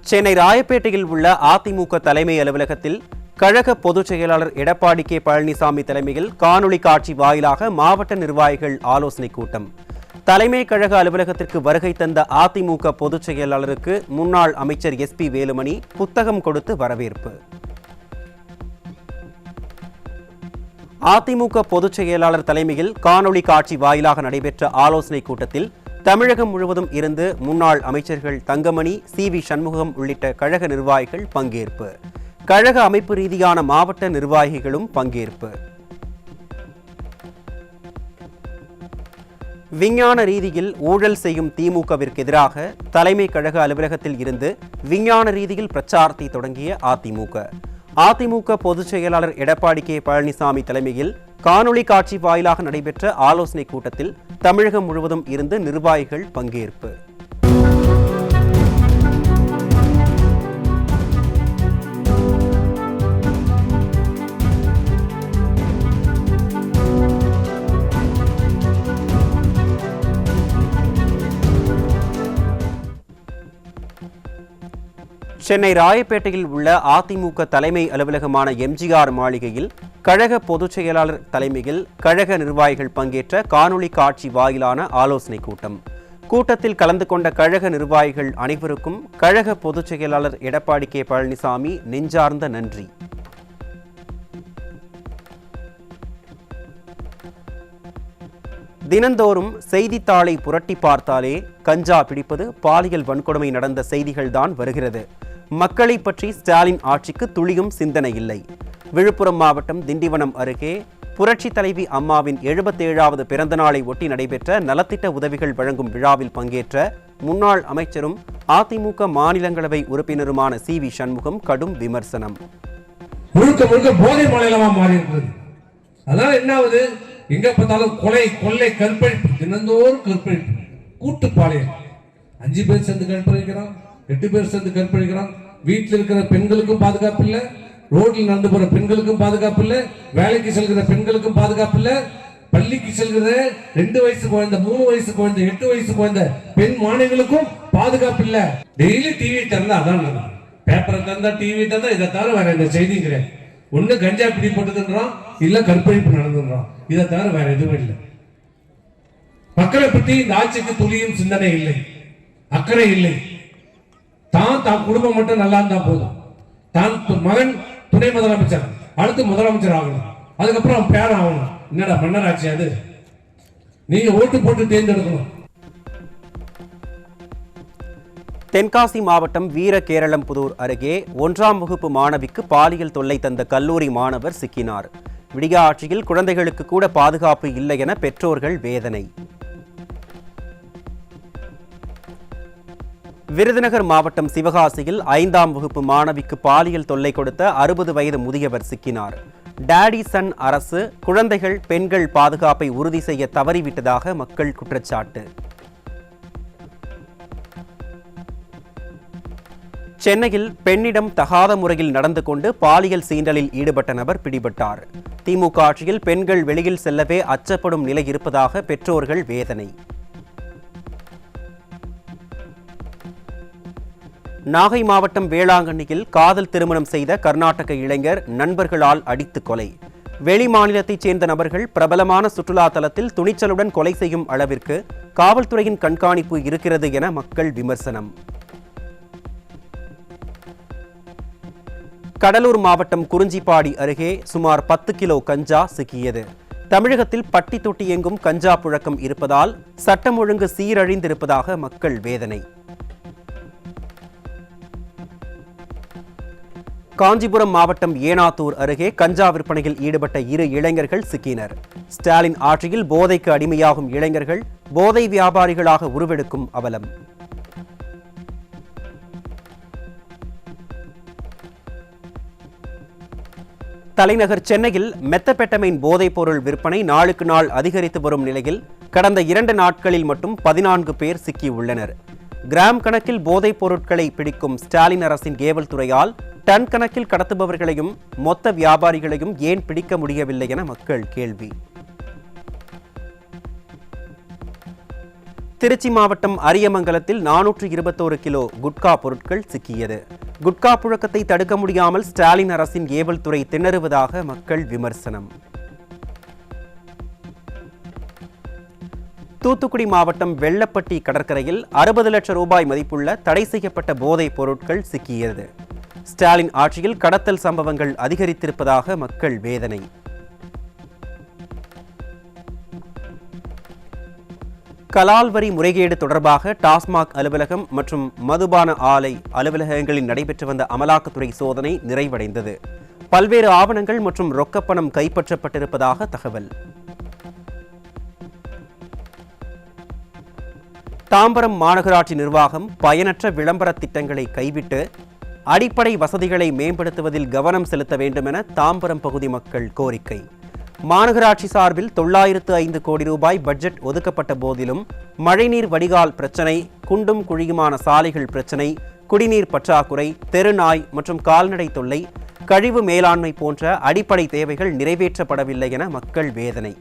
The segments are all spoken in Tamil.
சென்னை ராயப்பேட்டையில் உள்ள அதிமுக தலைமை அலுவலகத்தில் கழக பொதுச் செயலாளர் எடப்பாடி கே பழனிசாமி தலைமையில் காணொலி காட்சி வாயிலாக மாவட்ட நிர்வாகிகள் ஆலோசனைக் கூட்டம். தலைமை கழக அலுவலகத்திற்கு வருகை தந்த அதிமுக பொதுச் செயலாளருக்கு முன்னாள் அமைச்சர் SP வேலுமணி புத்தகம் கொடுத்து வரவேற்பு. அதிமுக பொதுச் செயலாளர் தலைமையில் காணொலி காட்சி வாயிலாக நடைபெற்ற ஆலோசனைக் கூட்டத்தில் தமிழகம் முழுவதும் இருந்து முன்னாள் அமைச்சர்கள் தங்கமணி, CV சண்முகம் உள்ளிட்ட கழக நிர்வாகிகள் பங்கேற்பு. கழக அமைப்பு ரீதியான மாவட்ட நிர்வாகிகளும் பங்கேற்பு. விஞ்ஞான ரீதியில் ஊழல் செய்யும் திமுகவிற்கு எதிராக தலைமை கழக அலுவலகத்தில் இருந்து விஞ்ஞான ரீதியில் பிரச்சாரத்தை தொடங்கிய அதிமுக பொதுச் செயலாளர் எடப்பாடி கே பழனிசாமி தலைமையில் காணொலி காட்சி வாயிலாக நடைபெற்ற ஆலோசனைக் கூட்டத்தில் தமிழகம் முழுவதும் இருந்து நிர்வாகிகள் பங்கேற்பு. சென்னை ராயப்பேட்டையில் உள்ள அதிமுக தலைமை அலுவலகமான MGR மாளிகையில் கழக பொதுச் செயலாளர் தலைமையில் கழக நிர்வாகிகள் பங்கேற்ற காணொலி காட்சி வாயிலான ஆலோசனைக் கூட்டம். கூட்டத்தில் கலந்து கொண்ட கழக நிர்வாகிகள் அனைவருக்கும் கழக பொதுச் செயலாளர் எடப்பாடி கே பழனிசாமி நெஞ்சார்ந்த நன்றி. தினந்தோறும் செய்தித்தாளை புரட்டி பார்த்தாலே கஞ்சா பிடிப்பது, பாலியல் வன்கொடுமை நடந்த செய்திகள்தான் வருகிறது. மக்களை பற்றி ஸ்டாலின் ஆட்சிக்கு துளியும் சிந்தனை இல்லை. விழுப்புரம் மாவட்டம் திண்டிவனம் அருகே புரட்சி தலைவி அம்மாவின் 77வது பிறந்த நாளை ஒட்டி நடைபெற்ற நலத்திட்ட உதவிகள் வழங்கும் விழாவில் பங்கேற்ற முன்னாள் அமைச்சரும் அதிமுக மாநிலங்களவை உறுப்பினருமான CV சண்முகம் கடும் விமர்சனம். முழுக்க முழுக்க போதை மாநிலமா மாறி இருக்கிறது. அதனால என்ன ஆகுது? எங்க பார்த்தாலும் கொலை, கொள்ளை, கற்பழிப்பு, தினந்தோறும் கற்பழிப்பு, கூட்டுப்பாளையம். 5 பேர் சேர்ந்து கற்பழிக்கிறான், 8 பேர் சேர்ந்து கற்பழிக்கிறான். வீட்டில் இருக்கிற பெண்களுக்கும் பாதுகாப்பு இல்லை, ரோட்டில் நடந்து போற பெண்களுக்கும் பாதுகாப்பு இல்லை, வேலைக்கு செல்கிற பெண்களுக்கும் பாதுகாப்பு இல்லை, பள்ளிக்கு செல்கிற 2 வயசு குழந்தை, 3 வயசு குழந்தை, 8 வயசு குழந்தை பெண் மாணவிகளுக்கும் பாதுகாப்பு இல்லை. டெய்லி டிவி திறந்தா அதான் நடக்கும். பேப்பரை திறந்தா, டிவி திறந்தா இதை தவிர வேற இந்த செய்தி கிடையாது. ஒண்ணு கஞ்சா பிடி போட்டுதுன்றான், இல்ல கற்பழிப்பு நடந்துன்றான். இதை தவிர வேற எதுவும் இல்லை. மக்களை பற்றி இந்த ஆட்சிக்கு துளியும் சிந்தனை இல்லை, அக்கறை இல்லை. தான் குடும்பம் மட்டும் நல்லா இருந்தா போதும். தான் மகன் துணை முதலமைச்சர், அடுத்து முதலமைச்சர் ஆகணும், அதுக்கப்புறம் பேர் ஆகணும். என்னடா மன்னராட்சி அது? நீங்க ஓட்டு போட்டு தேர்ந்தெடுக்கணும். தென்காசி மாவட்டம் வீரகேரளம்புதூர் அருகே 1ஆம் வகுப்பு மாணவிக்கு பாலியல் தொல்லை தந்த கல்லூரி மாணவர் சிக்கினார். விடிய ஆட்சியில் குழந்தைகளுக்கு கூட பாதுகாப்பு இல்லை என பெற்றோர்கள் வேதனை. விருதுநகர் மாவட்டம் சிவகாசியில் 5ஆம் வகுப்பு மாணவிக்கு பாலியல் தொல்லை கொடுத்த 60 வயது முதியவர் சிக்கினார். டாடி சன் அரசு குழந்தைகள், பெண்கள் பாதுகாப்பை உறுதி செய்ய தவறிவிட்டதாக மக்கள் குற்றச்சாட்டு. சென்னையில் பெண்ணிடம் தகாத முறையில் நடந்து கொண்டு பாலியல் சீண்டலில் ஈடுபட்ட நபர் பிடிபட்டார். திமுக ஆட்சியில் பெண்கள் வெளியில் செல்லவே அச்சப்படும் நிலை இருப்பதாக பெற்றோர்கள் வேதனை. நாகை மாவட்டம் வேளாங்கண்ணியில் காதல் திருமணம் செய்த கர்நாடக இளைஞர் நண்பர்களால் அடித்து கொலை. வெளி மாநிலத்தைச் சேர்ந்த நபர்கள் பிரபலமான சுற்றுலா தலத்தில் துணிச்சலுடன் கொலை செய்யும் அளவிற்கு காவல்துறையின் கண்காணிப்பு இருக்கிறது என மக்கள் விமர்சனம். கடலூர் மாவட்டம் குறிஞ்சிப்பாடி அருகே சுமார் 10 கிலோ கஞ்சா சிக்கியது. தமிழகத்தில் பட்டி தொட்டி எங்கும் கஞ்சா புழக்கம் இருப்பதால் சட்டம் ஒழுங்கு சீரழிந்திருப்பதாக மக்கள் வேதனை. காஞ்சிபுரம் மாவட்டம் ஏனாத்தூர் அருகே கஞ்சா விற்பனையில் ஈடுபட்ட 2 இளைஞர்கள் சிக்கினர். ஸ்டாலின் ஆட்சியில் போதைக்கு அடிமையாகும் இளைஞர்கள் போதை வியாபாரிகளாக உருவெடுக்கும் அவலம். தலைநகர் சென்னையில் மெத்தபெட்டமைன் போதைப் பொருள் விற்பனை நாளுக்கு நாள் அதிகரித்து வரும் நிலையில் கடந்த 2 நாட்களில் மட்டும் 14 பேர் சிக்கியுள்ளனர். கிராம் கணக்கில் போதைப் பொருட்களை பிடிக்கும் ஸ்டாலின் அரசின் கேவல் துறையால் டன் கணக்கில் கடத்துபவர்களையும் மொத்த வியாபாரிகளையும் ஏன் பிடிக்க முடியவில்லை என மக்கள் கேள்வி. திருச்சி மாவட்டம் அரியமங்கலத்தில் 421 கிலோ குட்கா பொருட்கள் சிக்கியது. குட்கா புழக்கத்தை தடுக்க முடியாமல் ஸ்டாலின் அரசின் ஏவல் துறை திணறுவதாக மக்கள் விமர்சனம். தூத்துக்குடி மாவட்டம் வெள்ளப்பட்டி கடற்கரையில் 60 லட்சம் ரூபாய் மதிப்புள்ள தடை செய்யப்பட்ட போதைப் பொருட்கள் சிக்கியது. ஸ்டாலின் ஆட்சியில் கடத்தல் சம்பவங்கள் அதிகரித்திருப்பதாக மக்கள் வேதனை. கலால் வரி முறைகேடு தொடர்பாக டாஸ்மாக் அலுவலகம் மற்றும் மதுபான ஆலை அலுவலகங்களில் நடைபெற்று வந்த அமலாக்கத்துறை சோதனை நிறைவடைந்தது. பல்வேறு ஆவணங்கள் மற்றும் ரொக்கப்பணம் கைப்பற்றப்பட்டிருப்பதாக தகவல். தாம்பரம் மாநகராட்சி நிர்வாகம் பயனற்ற விளம்பர திட்டங்களை கைவிட்டு அடிப்படை வசதிகளை மேம்படுத்துவதில் கவனம் செலுத்த வேண்டும் என தாம்பரம் பகுதி மக்கள் கோரிக்கை. மாநகராட்சி சார்பில் 905 கோடி ரூபாய் பட்ஜெட் ஒதுக்கப்பட்ட போதிலும் மழைநீர் வடிகால் பிரச்சினை, குண்டும் குழியுமான சாலைகள் பிரச்சினை, குடிநீர் பற்றாக்குறை, தெருநாய் மற்றும் கால்நடை தொல்லை, கழிவு மேலாண்மை போன்ற அடிப்படை தேவைகள் நிறைவேற்றப்படவில்லை என மக்கள் வேதனை.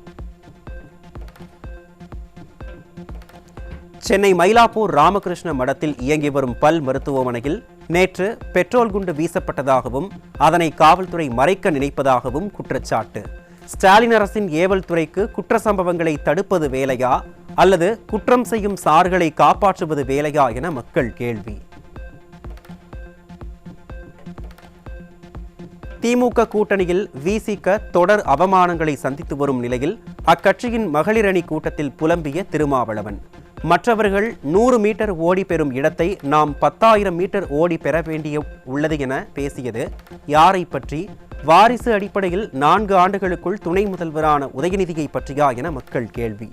சென்னை மயிலாப்பூர் ராமகிருஷ்ண மடத்தில் இயங்கி வரும் பல் மருத்துவமனையில் நேற்று பெட்ரோல் குண்டு வீசப்பட்டதாகவும் அதனை காவல்துறை மறைக்க நினைப்பதாகவும் குற்றச்சாட்டு. ஸ்டாலின் அரசின் ஏவல் துறைக்கு குற்ற சம்பவங்களை தடுப்பது வேலையா அல்லது குற்றம் செய்யும் சார்களை காப்பாற்றுவது வேலையா என மக்கள் கேள்வி. திமுக கூட்டணியில் விசிக தொடர் அவமானங்களை சந்தித்து வரும் நிலையில் அக்கட்சியின் மகளிர் அணி கூட்டத்தில் புலம்பிய திருமாவளவன், மற்றவர்கள் 100 மீட்டர் ஓடி பெறும் இடத்தை நாம் 10,000 மீட்டர் ஓடி பெற வேண்டிய உள்ளது என பேசியது யாரை பற்றி? வாரிசு அடிப்படையில் 4 ஆண்டுகளுக்குள் துணை முதல்வரான உதயநிதியை பற்றியா என மக்கள் கேள்வி.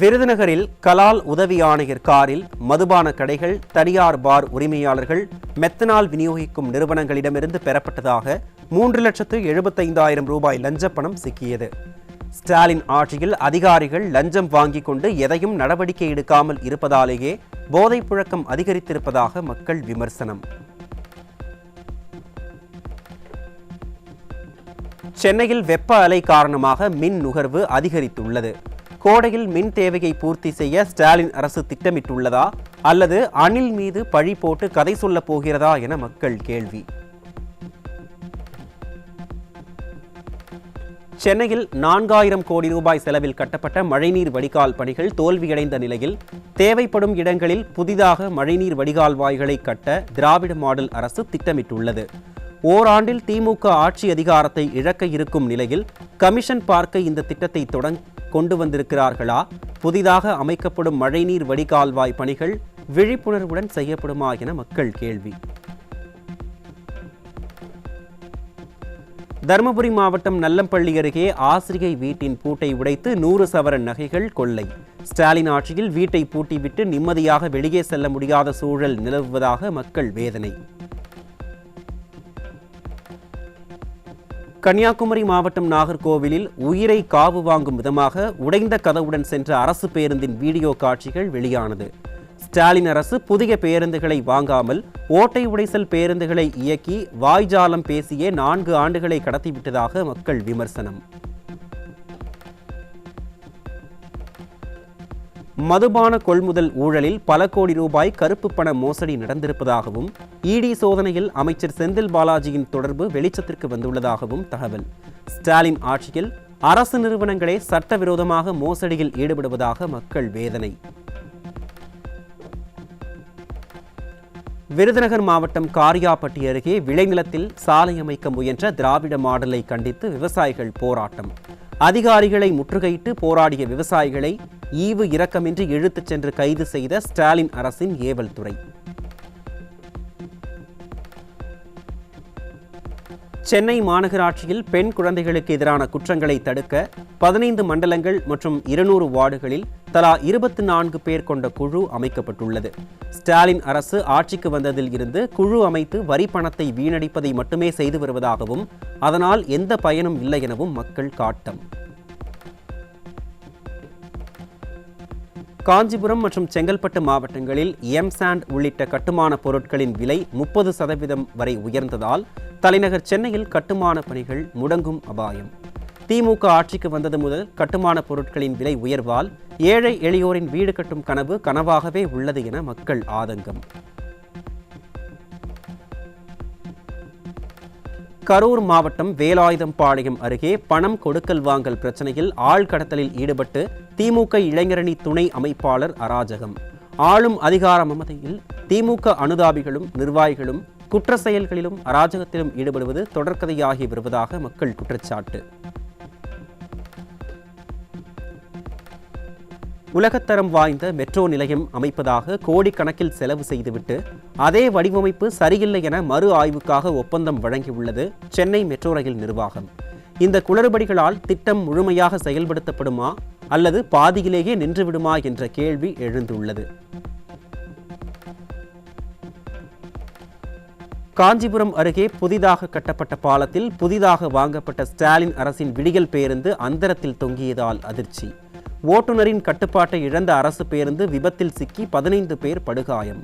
விருதுநகரில் கலால் உதவி ஆணையர் காரில் மதுபான கடைகள், தனியார் பார் உரிமையாளர்கள், மெத்தனால் விநியோகிக்கும் நிறுவனங்களிடமிருந்து பெறப்பட்டதாக 3,75,000 ரூபாய் லஞ்சப்பணம் சிக்கியது. ஸ்டாலின் ஆட்சியில் அதிகாரிகள் லஞ்சம் வாங்கிக் கொண்டு எதையும் நடவடிக்கை எடுக்காமல் இருப்பதாலேயே போதைப் புழக்கம் அதிகரித்திருப்பதாக மக்கள் விமர்சனம். சென்னையில் வெப்ப அலை காரணமாக மின் நுகர்வு அதிகரித்துள்ளது. கோடையில் மின் தேவையை பூர்த்தி செய்ய ஸ்டாலின் அரசு திட்டமிட்டுள்ளதா அல்லது அணில் மீது பழி போட்டு கதை சொல்லப் போகிறதா என மக்கள் கேள்வி. சென்னையில் 4,000 கோடி ரூபாய் செலவில் கட்டப்பட்ட மழைநீர் வடிகால் பணிகள் தோல்வியடைந்த நிலையில் தேவைப்படும் இடங்களில் புதிதாக மழைநீர் வடிகால் வாய்களை கட்ட திராவிட மாடல் அரசு திட்டமிட்டுள்ளது. ஓராண்டில் திமுக ஆட்சி அதிகாரத்தை இழக்க இருக்கும் நிலையில் கமிஷன் பார்க்க இந்த திட்டத்தை கொண்டு வந்திருக்கிறார்களா? புதிதாக அமைக்கப்படும் மழைநீர் வடிகால்வாய் பணிகள் விழிப்புணர்வுடன் செய்யப்படுமா என மக்கள் கேள்வி. தருமபுரி மாவட்டம் நல்லம்பள்ளி அருகே ஆசிரியை வீட்டின் பூட்டை உடைத்து 100 சவரன் நகைகள் கொள்ளை. ஸ்டாலின் ஆட்சியில் வீட்டை பூட்டிவிட்டு நிம்மதியாக வெளியே செல்ல முடியாத சூழல் நிலவுவதாக மக்கள் வேதனை. கன்னியாகுமரி மாவட்டம் நாகர்கோவிலில் உயிரை காவு வாங்கும் விதமாக உடைந்த கதவுடன் சென்ற அரசு பேருந்தின் வீடியோ காட்சிகள் வெளியானது. ஸ்டாலின் அரசு புதிய பேருந்துகளை வாங்காமல் ஓட்டை உடைசல் பேருந்துகளை இயக்கி வாய்ஜாலம் பேசியே 4 ஆண்டுகளை கடத்திவிட்டதாக மக்கள் விமர்சனம். மதுபான கொள்முதல் ஊழலில் பல கோடி ரூபாய் கருப்பு பண மோசடி நடந்திருப்பதாகவும் இடி சோதனையில் அமைச்சர் செந்தில் பாலாஜியின் தொடர்பு வெளிச்சத்திற்கு வந்துள்ளதாகவும் தகவல். ஸ்டாலின் ஆட்சியில் அரசு நிறுவனங்களே சட்டவிரோதமாக மோசடியில் ஈடுபடுவதாக மக்கள் வேதனை. விருதுநகர் மாவட்டம் காரியாபட்டி அருகே விளைநிலத்தில் சாலை அமைக்க முயன்ற திராவிட மாடலை கண்டித்து விவசாயிகள் போராட்டம். அதிகாரிகளை முற்றுகையிட்டு போராடிய விவசாயிகளை ஈவு இரக்கமின்றி இழுத்துச் சென்று கைது செய்த ஸ்டாலின் அரசின் ஏவல் துறை. சென்னை மாநகராட்சியில் பெண் குழந்தைகளுக்கு எதிரான குற்றங்களை தடுக்க 15 மண்டலங்கள் மற்றும் 200 வார்டுகளில் தலா 24 பேர் கொண்ட குழு அமைக்கப்பட்டுள்ளது. ஸ்டாலின் அரசு ஆட்சிக்கு வந்ததில் இருந்து குழு அமைத்து வரி பணத்தை வீணடிப்பதை மட்டுமே செய்து வருவதாகவும் அதனால் எந்த பயனும் இல்லை எனவும் மக்கள் காட்டம். காஞ்சிபுரம் மற்றும் செங்கல்பட்டு மாவட்டங்களில் எம்சாண்ட் உள்ளிட்ட கட்டுமான பொருட்களின் விலை 30% வரை உயர்ந்ததால் தலைநகர் சென்னையில் கட்டுமான பணிகள் முடங்கும் அபாயம். திமுக ஆட்சிக்கு வந்தது முதல் கட்டுமான பொருட்களின் விலை உயர்வால் ஏழை எளியோரின் வீடு கட்டும் கனவு கனவாகவே உள்ளது என மக்கள் ஆதங்கம். கரூர் மாவட்டம் வேலாயுதம்பாளையம் அருகே பணம் கொடுக்கல் வாங்கல் பிரச்சனையில் ஆள்கடத்தலில் ஈடுபட்டு திமுக இளைஞரணி துணை அமைப்பாளர் அராஜகம். ஆளும் அதிகார மமதையில் திமுக அனுதாபிகளும் நிர்வாகிகளும் குற்ற செயல்களிலும் அராஜகத்திலும் ஈடுபடுவது தொடர்கதையாகி வருவதாக மக்கள் குற்றச்சாட்டு. உலகத்தரம் வாய்ந்த மெட்ரோ நிலையம் அமைப்பதாக கோடிக்கணக்கில் செலவு செய்துவிட்டு அதே வடிவமைப்பு சரியில்லை என மறு ஆய்வுக்காக ஒப்பந்தம் வழங்கியுள்ளது சென்னை மெட்ரோ ரயில் நிர்வாகம். இந்த குளறுபடிகளால் திட்டம் முழுமையாக செயல்படுத்தப்படுமா அல்லது பாதியிலேயே நின்றுவிடுமா என்ற கேள்வி எழுந்துள்ளது. காஞ்சிபுரம் அருகே புதிதாக கட்டப்பட்ட பாலத்தில் புதிதாக வாங்கப்பட்ட ஸ்டாலின் அரசின் விடியல் பேருந்து அந்தரத்தில் தொங்கியதால் அதிர்ச்சி. ஓட்டுநரின் கட்டுப்பாட்டை இழந்த அரசு பேருந்து விபத்தில் சிக்கி 15 பேர் படுகாயம்.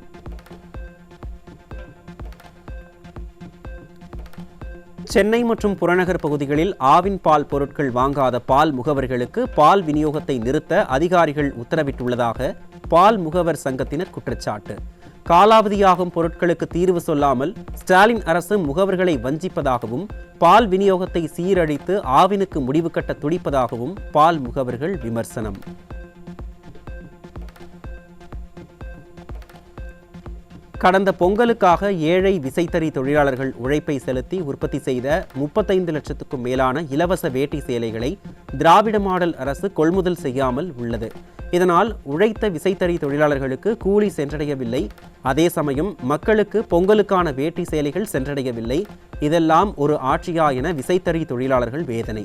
சென்னை மற்றும் புறநகர் பகுதிகளில் ஆவின் பால் பொருட்கள் வாங்காத பால் முகவர்களுக்கு பால் விநியோகத்தை நிறுத்த அதிகாரிகள் உத்தரவிட்டுள்ளதாக பால் முகவர் சங்கத்தினர் குற்றச்சாட்டு. காலாவதியாகும் பொருட்களுக்கு தீர்வு சொல்லாமல் ஸ்டாலின் அரசு முகவர்களை வஞ்சிப்பதாகவும் பால் விநியோகத்தை சீரழித்து ஆவினுக்கு முடிவு கட்ட துடிப்பதாகவும் பால் முகவர்கள் விமர்சனம். கடந்த பொங்கலுக்காக ஏழை விசைத்தறி தொழிலாளர்கள் உழைப்பை செலுத்தி உற்பத்தி செய்த 35 லட்சத்துக்கும் மேலான இலவச வேட்டி சேலைகளை திராவிட மாடல் அரசு கொள்முதல் செய்யாமல் உள்ளது. இதனால் உழைத்த விசைத்தறி தொழிலாளர்களுக்கு கூலி சென்றடையவில்லை. அதே சமயம் மக்களுக்கு பொங்கலுக்கான வேட்டி சேலைகள் சென்றடையவில்லை. இதெல்லாம் ஒரு ஆட்சியா என விசைத்தறி தொழிலாளர்கள் வேதனை.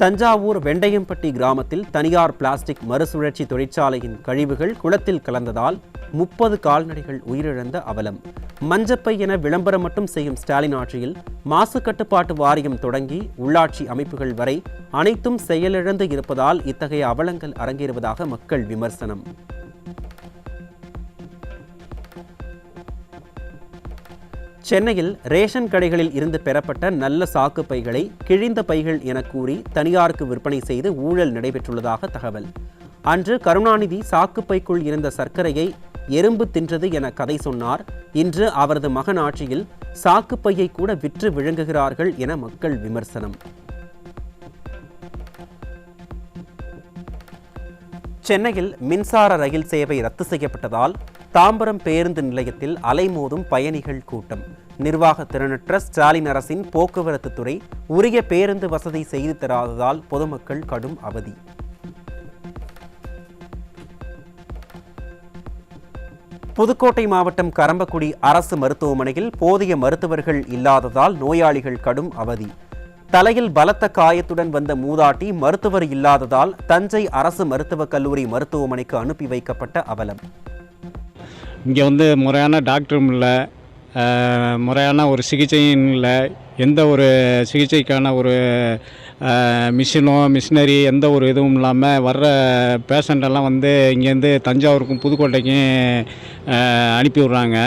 தஞ்சாவூர் வெண்டையம்பட்டி கிராமத்தில் தனியார் பிளாஸ்டிக் மறுசுழற்சி தொழிற்சாலையின் கழிவுகள் குளத்தில் கலந்ததால் 30 கால்நடைகள் உயிரிழந்த அவலம். மஞ்சப்பை என விளம்பரம் மட்டும் செய்யும் ஸ்டாலின் ஆட்சியில் மாசு கட்டுப்பாட்டு வாரியம் தொடங்கி உள்ளாட்சி அமைப்புகள் வரை அனைத்தும் செயலிழந்து இருப்பதால் இத்தகைய அவலங்கள் அரங்கேறுவதாக மக்கள் விமர்சனம். சென்னையில் ரேஷன் கடைகளில் இருந்து பெறப்பட்ட நல்ல சாக்கு பைகளை கிழிந்த பைகள் என கூறி தனியாருக்கு விற்பனை செய்து ஊழல் நடைபெற்றுள்ளதாக தகவல். அன்று கருணாநிதி சாக்குப்பைக்குள் இருந்த சர்க்கரையை எறும்பு தின்றது என கதை சொன்னார். இன்று அவரது மகன் ஆட்சியில் சாக்குப்பையை கூட விற்று விழுங்குகிறார்கள் என மக்கள் விமர்சனம். சென்னையில் மின்சார ரயில் சேவை ரத்து செய்யப்பட்டதால் தாம்பரம் பேருந்து நிலையத்தில் அலைமோதும் பயணிகள் கூட்டம். நிர்வாக திறனற்ற ஸ்டாலின் அரசின் போக்குவரத்து துறை உரிய பேருந்து வசதி செய்து தராததால் பொதுமக்கள் கடும் அவதி. புதுக்கோட்டை மாவட்டம் கரம்பக்குடி அரசு மருத்துவமனையில் போதிய மருத்துவர்கள் இல்லாததால் நோயாளிகள் கடும் அவதி. தலையில் பலத்த காயத்துடன் வந்த மூதாட்டி மருத்துவர் இல்லாததால் தஞ்சை அரசு மருத்துவக் கல்லூரி மருத்துவமனைக்கு அனுப்பி வைக்கப்பட்ட அவலம். இங்கே முறையான டாக்டரும் இல்லை, முறையான ஒரு சிகிச்சையும் இல்லை. எந்த ஒரு சிகிச்சைக்கான ஒரு மிஷினரி எந்த ஒரு இதுவும் இல்லாமல் வர்ற பேஷண்ட்டெல்லாம் இங்கேருந்து தஞ்சாவூருக்கும் புதுக்கோட்டைக்கும் அனுப்பி விட்றாங்க.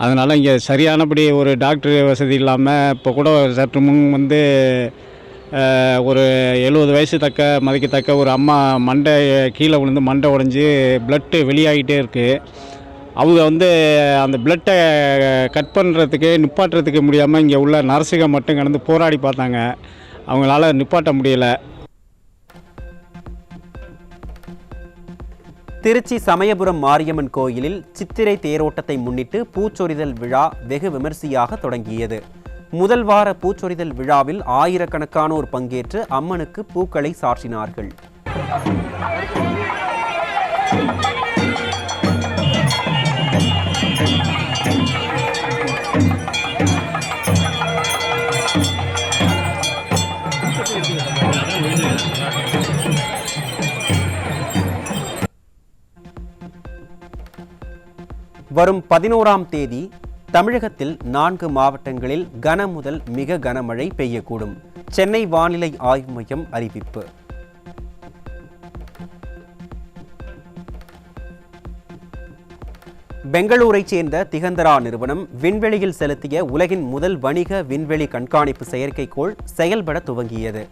அதனால் இங்கே சரியானபடி ஒரு டாக்டர் வசதி இல்லாமல் இப்போ கூட சற்று முன் ஒரு 70 வயசு மதிக்கத்தக்க ஒரு அம்மா மண்டை கீழே விழுந்து மண்டை உடைஞ்சி பிளட்டு வெளியாகிட்டே இருக்குது. அவங்க அந்த பிளட்டை கட் பண்ணுறதுக்கு நிப்பாட்டுறதுக்கு முடியாமல் இங்கே உள்ள நர்ஸுங்க மட்டும் கடந்து போராடி பார்த்தாங்க. அவங்களால நிப்பாட்ட முடியலை. திருச்சி சமயபுரம் மாரியம்மன் கோயிலில் சித்திரை தேரோட்டத்தை முன்னிட்டு பூச்சொரிதல் விழா வெகு விமரிசையாக தொடங்கியது. முதல் வார பூச்சொரிதல் விழாவில் ஆயிரக்கணக்கானோர் பங்கேற்று அம்மனுக்கு பூக்களை சாற்றினார்கள். வரும் 11ஆம் தேதி தமிழகத்தில் 4 மாவட்டங்களில் கன முதல் மிக கனமழை பெய்யக்கூடும். சென்னை வானிலை ஆய்வு மையம் அறிவிப்பு. பெங்களூரைச் சேர்ந்த திகந்தரா நிறுவனம் விண்வெளியில் செலுத்திய உலகின் முதல் வணிக விண்வெளி கண்காணிப்பு செயற்கைக்கோள் செயல்பட துவங்கியது.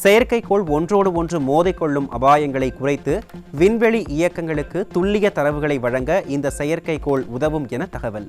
செயற்கைக்கோள் ஒன்றோடு ஒன்று மோதிக்கொள்ளும் அபாயங்களை குறைத்து விண்வெளி இயக்கங்களுக்கு துல்லிய தரவுகளை வழங்க இந்த செயற்கைக்கோள் உதவும் என தகவல்.